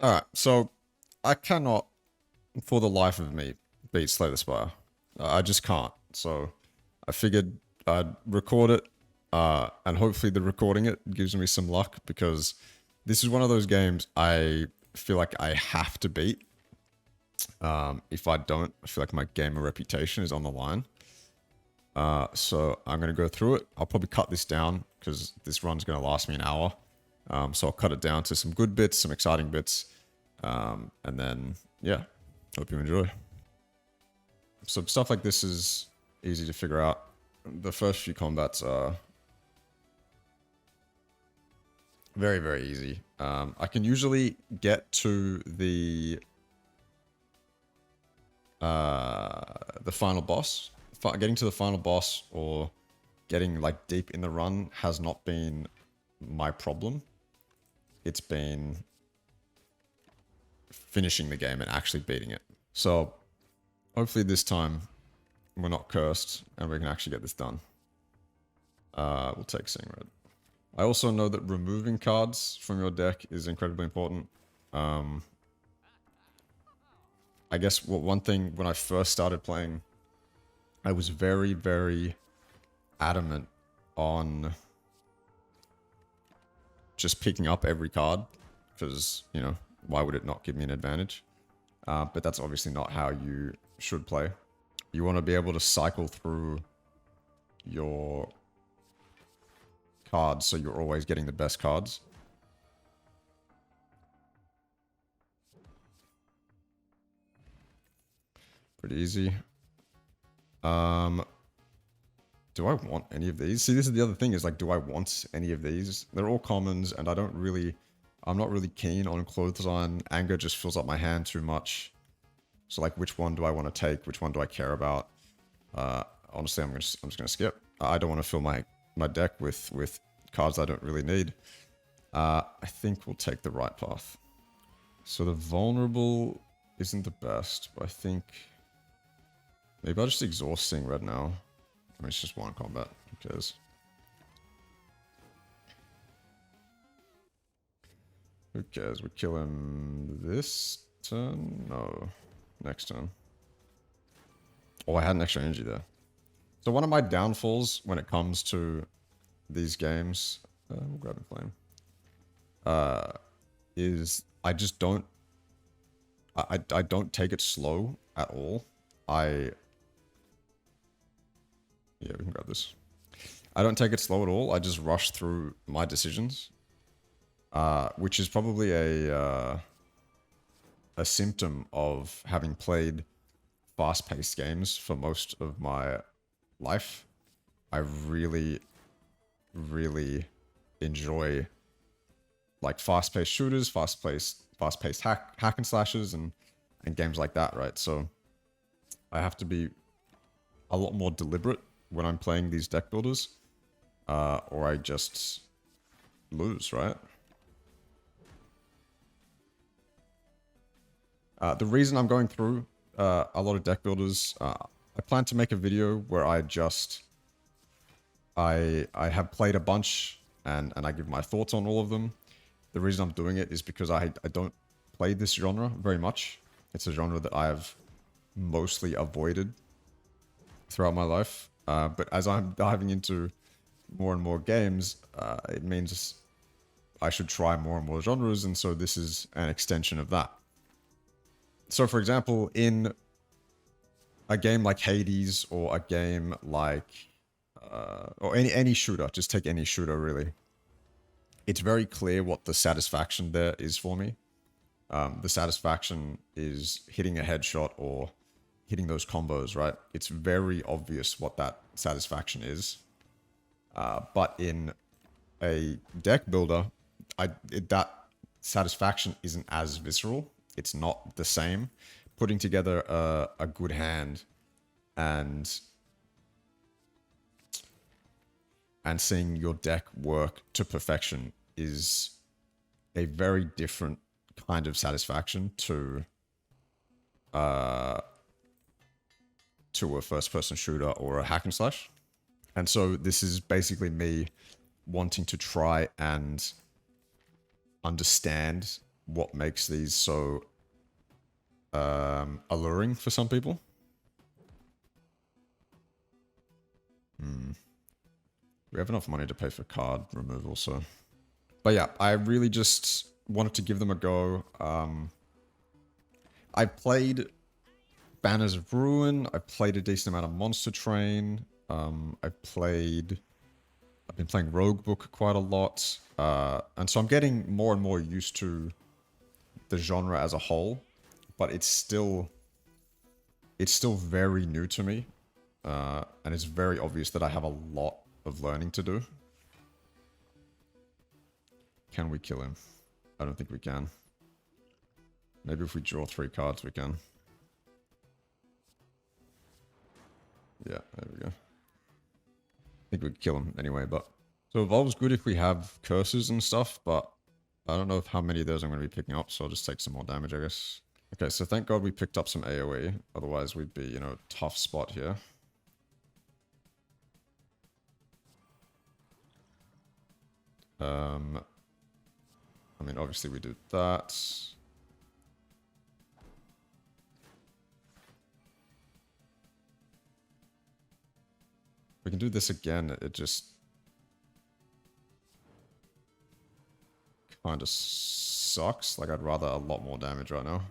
Alright, so I cannot, for the life of me, beat Slay the Spire. I just can't. So I figured I'd record it, and hopefully the recording it gives me some luck because this is one of those games I feel like I have to beat. If I don't, I feel like my gamer reputation is on the line. So I'm going to go through it. I'll probably cut this down because this run's going to last me an hour. So I'll cut it down to some good bits, some exciting bits. And then, yeah, hope you enjoy. So stuff like this is easy to figure out. The first few combats are very, very easy. I can usually get to the final boss. Getting to the final boss or getting like deep in the run has not been my problem. It's been finishing the game and actually beating it. So hopefully this time we're not cursed and we can actually get this done. We'll take Seeing Red. I also know that removing cards from your deck is incredibly important. I guess one thing when I first started playing, I was very, very adamant on just picking up every card because, you know, why would it not give me an advantage? But that's obviously not how you should play. You want to be able to cycle through your cards so you're always getting the best cards. Pretty easy. Do I want any of these? See, this is the other thing is like, do I want any of these? They're all commons and I'm not really keen on Clothesline. Anger just fills up my hand too much. So like, which one do I want to take? Which one do I care about? Honestly, I'm just gonna skip. I don't want to fill my deck with cards I don't really need. I think we'll take the right path. So the vulnerable isn't the best, but I think maybe I'll just exhaust Seeing Red now. I mean, it's just one combat. Who cares? Who cares? We kill him this turn? No. Next turn. Oh, I had an extra energy there. So one of my downfalls when it comes to these games, we'll grab a flame, is I just don't, I don't take it slow at all. Yeah, we can grab this. I don't take it slow at all. I just rush through my decisions, which is probably a symptom of having played fast-paced games for most of my life. I really, really enjoy like fast-paced shooters, fast-paced hack and slashes, and games like that, right? So I have to be a lot more deliberate when I'm playing these deck builders, or I just lose, right? The reason I'm going through a lot of deck builders, I plan to make a video where I have played a bunch and I give my thoughts on all of them. The reason I'm doing it is because I don't play this genre very much. It's a genre that I have mostly avoided throughout my life. But as I'm diving into more and more games, it means I should try more and more genres, and so this is an extension of that. So for example, in a game like Hades or a game like, or any shooter, just take any shooter really, it's very clear what the satisfaction there is for me. The satisfaction is hitting a headshot or hitting those combos, right? It's very obvious what that satisfaction is. But in a deck builder, that satisfaction isn't as visceral. It's not the same. Putting together a good hand and seeing your deck work to perfection is a very different kind of satisfaction to a first-person shooter or a hack and slash. And so this is basically me wanting to try and understand what makes these so alluring for some people. We have enough money to pay for card removal, so... But yeah, I really just wanted to give them a go. I played Banners of Ruin. I played a decent amount of Monster Train. I've been playing Rogue Book quite a lot. And so I'm getting more and more used to the genre as a whole. But it's still very new to me. And it's very obvious that I have a lot of learning to do. Can we kill him? I don't think we can. Maybe if we draw 3 cards, we can. Yeah, there we go. I think we could kill him anyway, but... So Evolve's good if we have curses and stuff, but I don't know how many of those I'm going to be picking up, so I'll just take some more damage, I guess. Okay, so thank God we picked up some AoE. Otherwise, we'd be, you know, tough spot here. I mean, obviously we do that. We can do this again. It just kind of sucks. Like, I'd rather a lot more damage right now.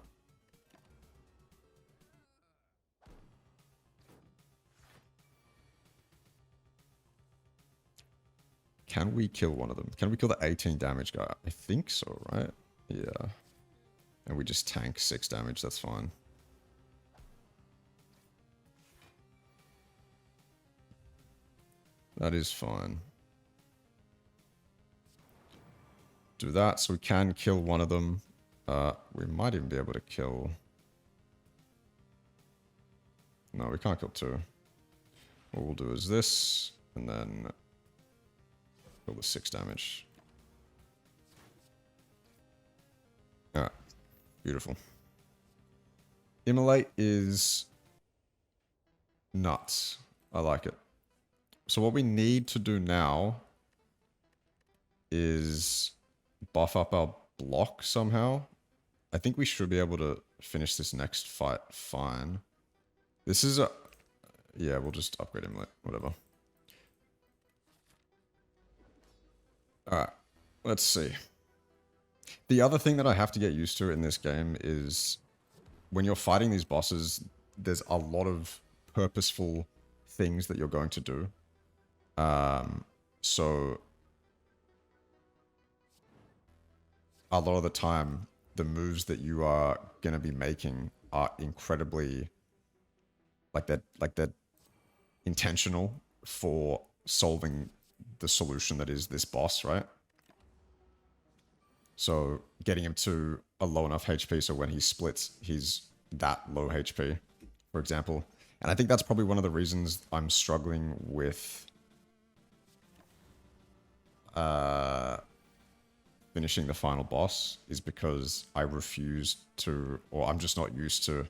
Can we kill one of them? Can we kill the 18 damage guy? I think so, right? Yeah. And we just tank 6 damage. That's fine. That is fine. Do that so we can kill one of them. We might even be able to kill... No, we can't kill 2. What we'll do is this, and then... kill the 6 damage. Alright. Beautiful. Immolate is... nuts. I like it. So what we need to do now is buff up our block somehow. I think we should be able to finish this next fight fine. This is a... Yeah, we'll just upgrade Immolate. Whatever. Alright. Let's see. The other thing that I have to get used to in this game is when you're fighting these bosses, there's a lot of purposeful things that you're going to do. So a lot of the time, the moves that you are going to be making are incredibly like they're intentional for solving the solution that is this boss, right? So getting him to a low enough HP so when he splits, he's that low HP, for example. And I think that's probably one of the reasons I'm struggling with finishing the final boss, is because I refuse to, or I'm just not used to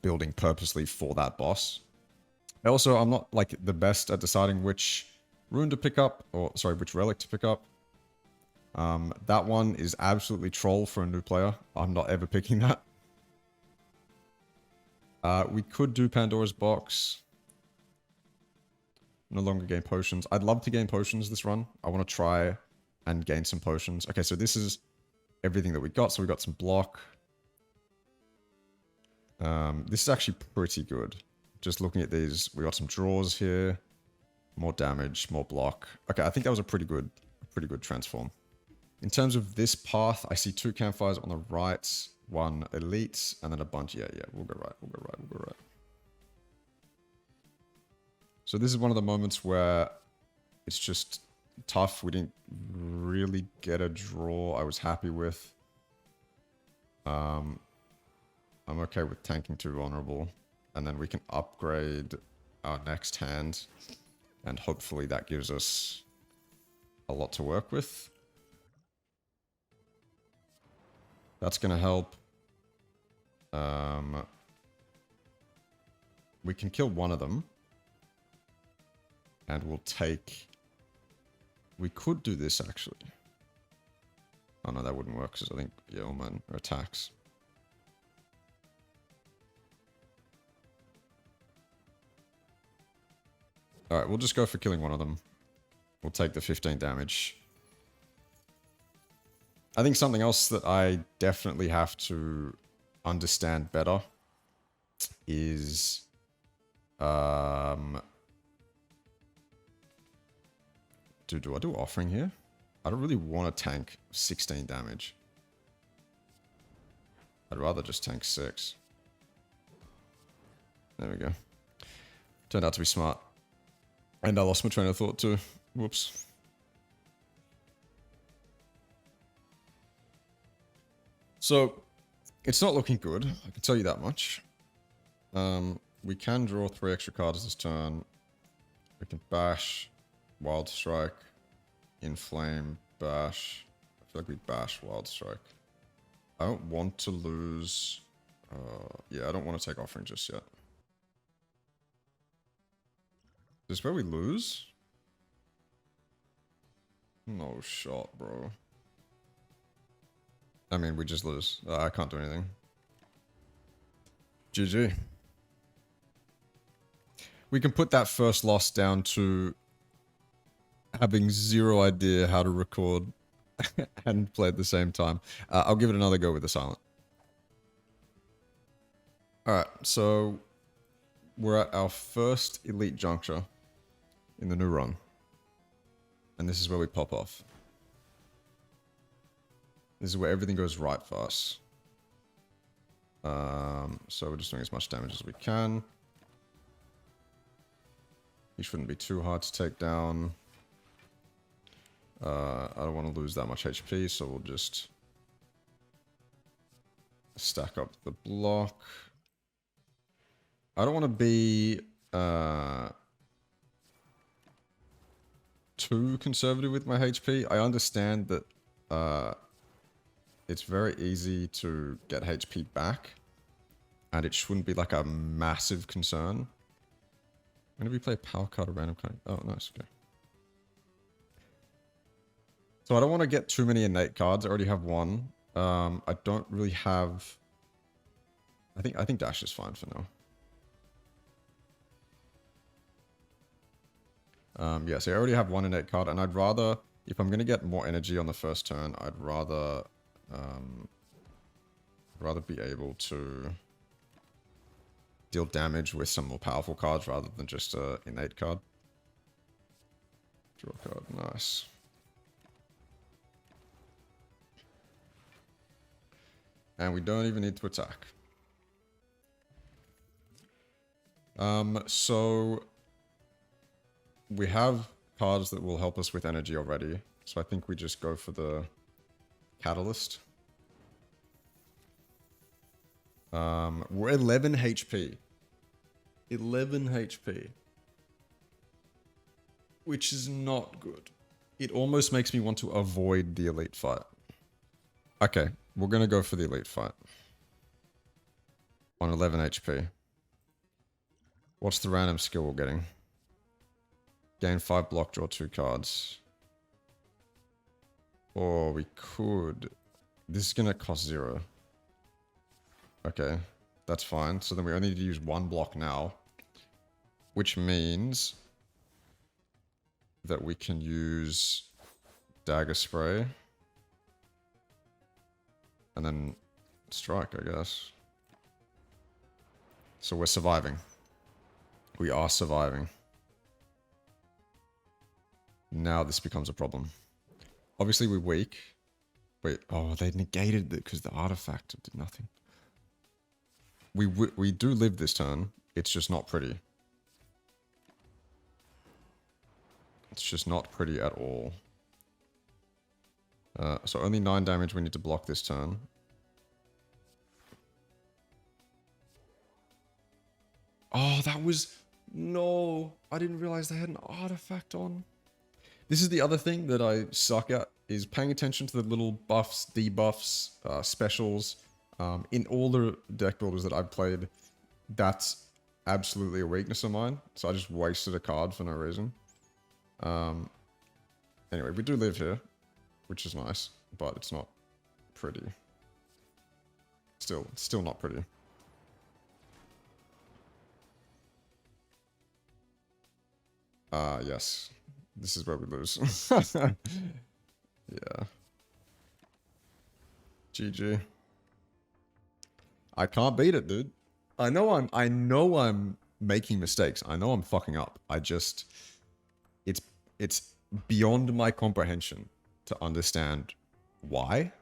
building purposely for that boss. Also, I'm not like the best at deciding which rune to pick up, or sorry, which relic to pick up. That one is absolutely troll for a new player. I'm not ever picking that. We could do Pandora's Box. No longer gain potions. I'd love to gain potions this run. I want to try and gain some potions. Okay, so this is everything that we got. So we got some block. This is actually pretty good. Just looking at these, we got some draws here. More damage, more block. Okay, I think that was a pretty good transform. In terms of this path, I see 2 campfires on the right, 1 elite, and then a bunch. Yeah, we'll go right, we'll go right, we'll go right. So this is one of the moments where it's just tough. We didn't really get a draw I was happy with. I'm okay with tanking 2 vulnerable. And then we can upgrade our next hand. And hopefully that gives us a lot to work with. That's going to help. We can kill one of them. And we'll take... We could do this, actually. Oh no, that wouldn't work because I think, yeah, all mine are attacks. Alright, we'll just go for killing one of them. We'll take the 15 damage. I think something else that I definitely have to understand better is... do I do offering here? I don't really want to tank 16 damage. I'd rather just tank 6. There we go. Turned out to be smart. And I lost my train of thought too. Whoops. So, it's not looking good. I can tell you that much. We can draw 3 extra cards this turn. We can bash, wild strike, inflame, bash. I feel like we bash wild strike. I don't want to lose... yeah, I don't want to take offering just yet. Is this where we lose? No shot, bro. I mean, we just lose. I can't do anything. GG. We can put that first loss down to having zero idea how to record and play at the same time. I'll give it another go with the silent. Alright, so we're at our first elite juncture in the new run. And this is where we pop off. This is where everything goes right for us. So we're just doing as much damage as we can. He shouldn't be too hard to take down. I don't want to lose that much HP, so we'll just stack up the block. I don't want to be too conservative with my HP. I understand that it's very easy to get HP back, and it shouldn't be like a massive concern. Whenever you play a power card or random card. Oh, nice. Okay. So I don't want to get too many innate cards. I already have one. I don't really have... I think dash is fine for now. Yeah, so I already have one innate card, and I'd rather... If I'm going to get more energy on the first turn, I'd rather be able to deal damage with some more powerful cards rather than just an innate card. Draw a card, nice. And we don't even need to attack. So we have cards that will help us with energy already. So I think we just go for the catalyst. We're 11 HP. 11 HP. Which is not good. It almost makes me want to avoid the elite fight. Okay, we're going to go for the elite fight. On 11 HP. What's the random skill we're getting? Gain 5 block, draw 2 cards. Or we could... This is going to cost 0. Okay, that's fine. So then we only need to use 1 block now. Which means that we can use dagger spray. And then strike, I guess. So we're surviving. We are surviving. Now this becomes a problem. Obviously we're weak. Wait, oh, they negated it because the artifact did nothing. We do live this turn. It's just not pretty. It's just not pretty at all. So only 9 damage we need to block this turn. Oh, that was... No, I didn't realize they had an artifact on. This is the other thing that I suck at, is paying attention to the little buffs, debuffs, specials. In all the deck builders that I've played, that's absolutely a weakness of mine. So I just wasted a card for no reason. Anyway, we do live here, which is nice. but it's not pretty. Still not pretty. Yes. This is where we lose. Yeah. GG. I can't beat it, dude. I know I'm making mistakes. I know I'm fucking up. It's beyond my comprehension to understand why.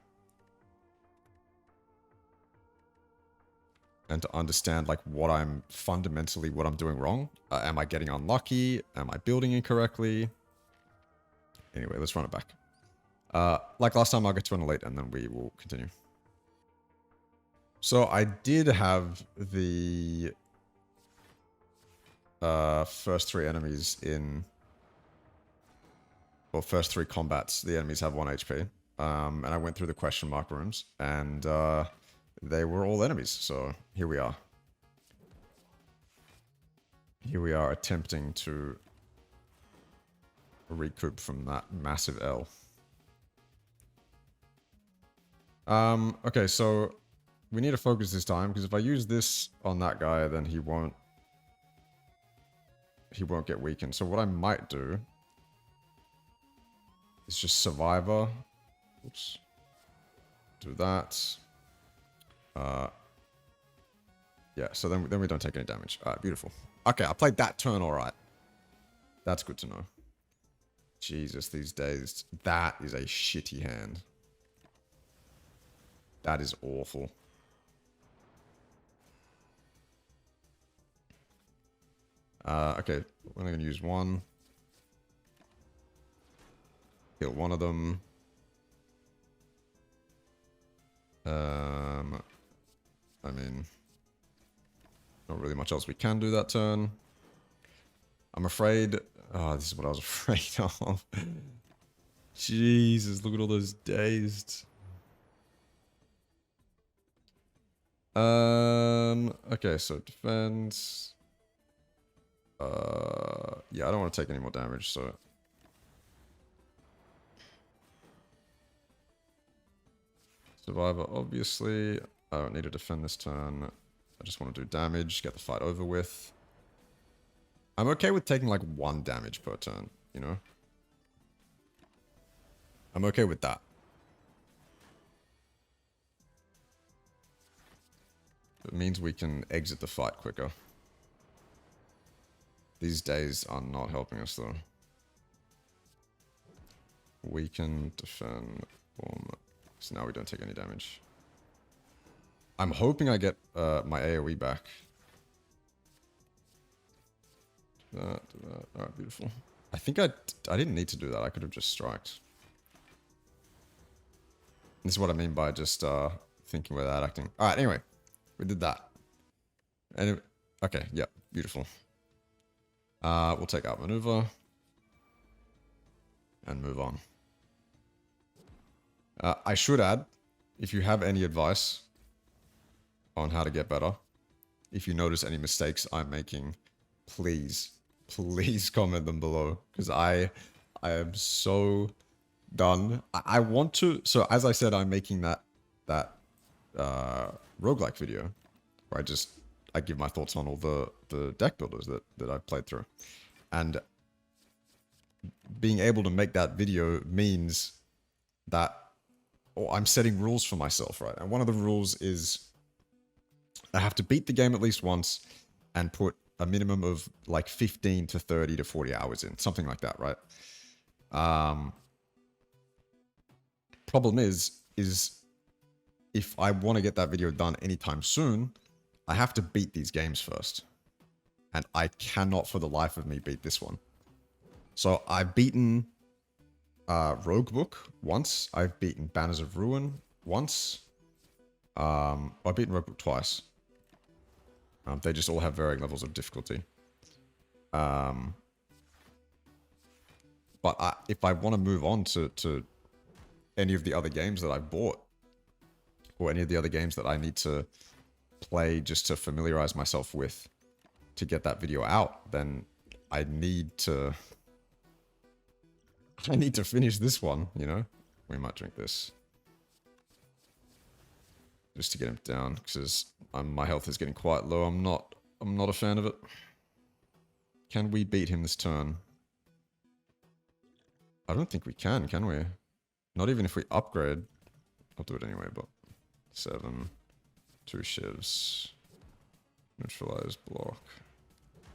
And to understand like what I'm doing wrong. Am I getting unlucky? Am I building incorrectly? Anyway, let's run it back. Like last time, I'll get to an elite and then we will continue. So I did have the first three enemies in, or first three combats, the enemies have 1 HP. And I went through the question mark rooms and they were all enemies. So here we are. Here we are attempting to recoup from that massive L. Okay, so we need to focus this time, because if I use this on that guy, then he won't get weakened. So what I might do is just Survivor. Oops. Do that. Yeah, so then we don't take any damage. Alright, beautiful. Okay, I played that turn alright. That's good to know. Jesus, these days. That is a shitty hand. That is awful. Okay, we're only going to use one. Kill one of them. I mean, not really much else we can do that turn. I'm afraid... Oh, this is what I was afraid of. Jesus, look at all those dazed. Okay, so defense. Yeah, I don't want to take any more damage, so... Survivor, obviously. I don't need to defend this turn. I just want to do damage, get the fight over with. I'm okay with taking like 1 damage per turn, you know? I'm okay with that. It means we can exit the fight quicker. These days are not helping us though. We can defend. Boom. So now we don't take any damage. I'm hoping I get my AoE back. Do that. Alright, beautiful. I think I didn't need to do that. I could have just striked. This is what I mean by just thinking without acting. Alright, anyway. We did that. And okay, yeah, beautiful. We'll take out maneuver. And move on. I should add, if you have any advice on how to get better, if you notice any mistakes I'm making, please comment them below. Because I am so done. I want to... So as I said, I'm making that roguelike video where I give my thoughts on all the deck builders that I've played through. And being able to make that video means that I'm setting rules for myself, right? And one of the rules is I have to beat the game at least once and put a minimum of like 15 to 30 to 40 hours in, something like that, right? Problem is if I want to get that video done anytime soon, I have to beat these games first. And I cannot for the life of me beat this one. So I've beaten Rogue Book once. I've beaten Banners of Ruin once. I've beaten Rogue Book twice. They just all have varying levels of difficulty. But if I want to move on to any of the other games that I've bought, or any of the other games that I need to play just to familiarize myself with to get that video out, then I need to finish this one, you know? We might drink this. just to get him down, because my health is getting quite low. I'm not a fan of it. Can we beat him this turn? I don't think we can we? Not even if we upgrade. I'll do it anyway, but 7, 2 shivs, neutralize, block.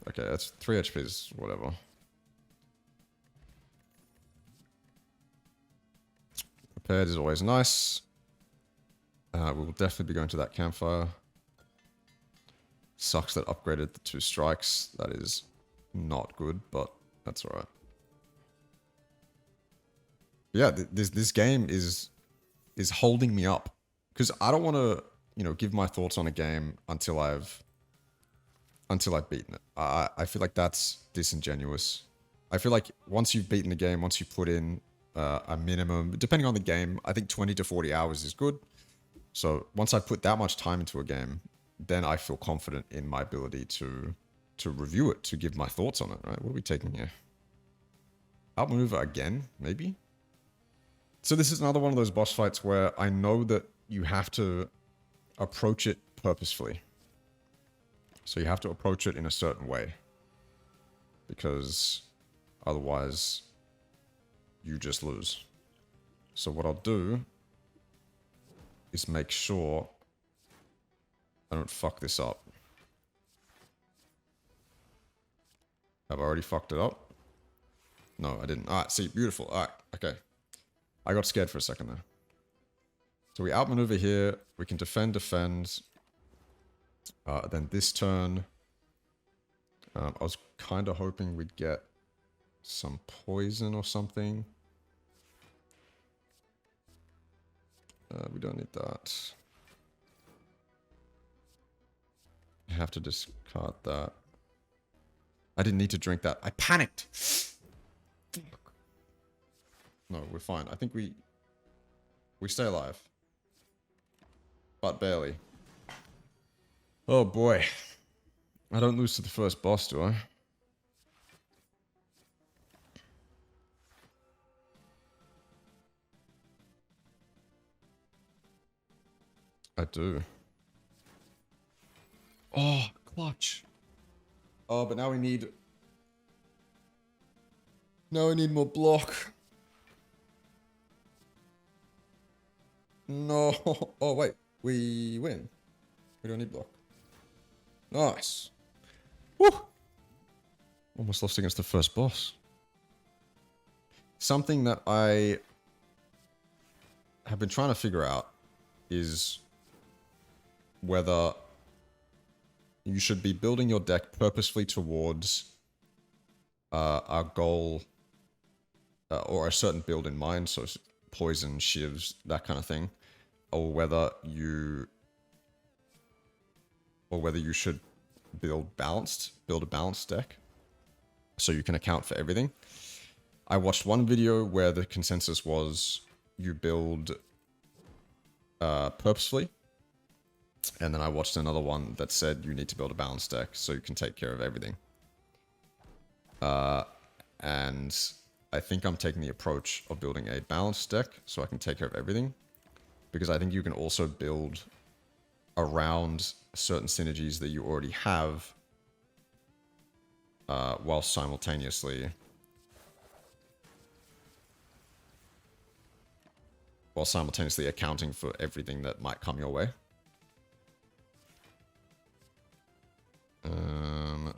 Okay, that's 3 HPs, whatever. Prepared is always nice. We will definitely be going to that campfire. Sucks that upgraded the 2 strikes. That is not good, but that's alright. Yeah, this game is holding me up, because I don't want to, you know, give my thoughts on a game until I've beaten it. I feel like that's disingenuous. I feel like once you've beaten the game, once you put in a minimum, depending on the game, I think 20 to 40 hours is good. So once I put that much time into a game, then I feel confident in my ability to review it, to give my thoughts on it, right? What are we taking here? Outmaneuver again, maybe? So this is another one of those boss fights where I know that you have to approach it purposefully. So you have to approach it in a certain way, because otherwise you just lose. So what I'll do is make sure I don't fuck this up. Have I already fucked it up? No, I didn't. Alright, see, beautiful. Alright, okay. I got scared for a second there. So we outmaneuver here. We can defend. Then this turn, I was kind of hoping we'd get some poison or something. We don't need that. I have to discard that. I didn't need to drink that. I panicked. No, we're fine. I think we stay alive. But barely. Oh boy. I don't lose to the first boss, do I? I do. Oh, clutch. Oh, but now we need... Now I need more block. No. Oh, wait. We win. We don't need block. Nice. Woo! Almost lost against the first boss. Something that I have been trying to figure out is whether you should be building your deck purposefully towards a goal or a certain build in mind, so poison, shivs, that kind of thing, or whether you should build a balanced deck so you can account for everything. I watched one video where the consensus was you build purposefully, and then I watched another one that said you need to build a balanced deck so you can take care of everything. And I think I'm taking the approach of building a balanced deck so I can take care of everything, because I think you can also build around certain synergies that you already have while simultaneously accounting for everything that might come your way.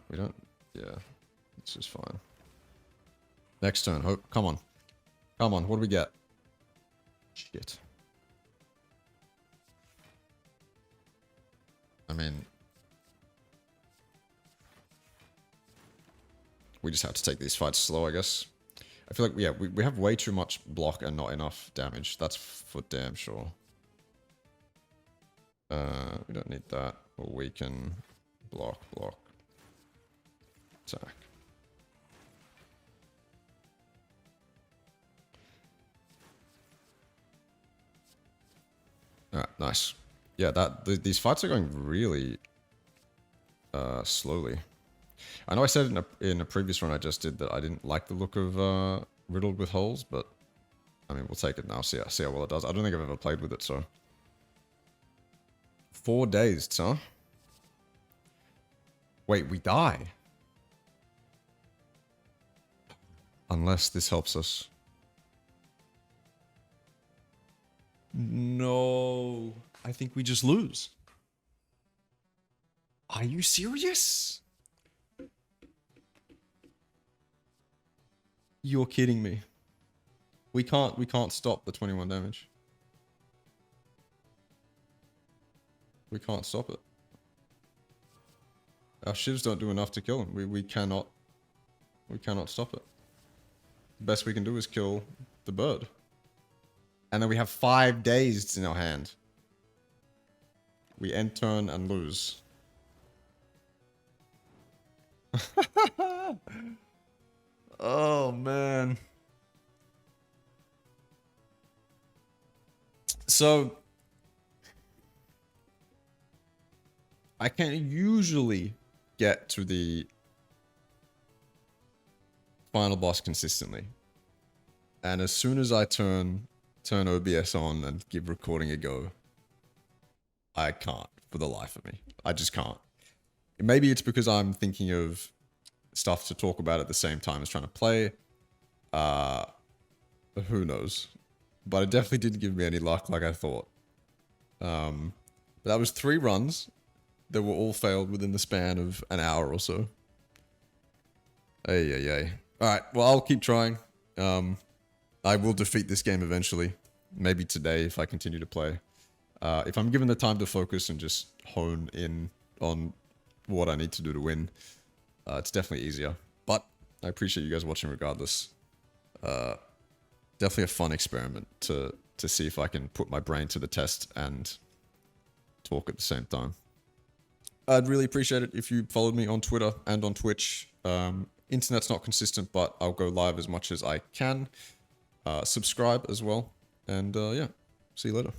We don't... Yeah, this is fine. Next turn. Hope. Come on. Come on. What do we get? Shit. I mean... We just have to take these fights slow, I guess. I feel like, yeah, we have way too much block and not enough damage. That's for damn sure. We don't need that. Or we can block, attack. Alright, nice. Yeah, these fights are going really slowly. I know I said in a previous run I just did that I didn't like the look of Riddled with Holes, but I mean, we'll take it now. See how well it does. I don't think I've ever played with it, so. 4 days, huh? Wait, we die. Unless this helps us. No. I think we just lose. Are you serious? You're kidding me. We can't stop the 21 damage. We can't stop it. Our shivs don't do enough to kill him. We cannot stop it. The best we can do is kill the bird. And then we have 5 days in our hand. We end turn and lose. Oh, man. So, I can usually get to the final boss consistently. And as soon as I turn OBS on and give recording a go, I can't for the life of me. I just can't. Maybe it's because I'm thinking of stuff to talk about at the same time as trying to play. Who knows? But it definitely didn't give me any luck like I thought. But that was 3 runs that were all failed within the span of an hour or so. Ay. Alright, well, I'll keep trying. I will defeat this game eventually. Maybe today if I continue to play. If I'm given the time to focus and just hone in on what I need to do to win, it's definitely easier. But I appreciate you guys watching regardless. Definitely a fun experiment to see if I can put my brain to the test and talk at the same time. I'd really appreciate it if you followed me on Twitter and on Twitch. Internet's not consistent, but I'll go live as much as I can. Subscribe as well. And yeah, see you later.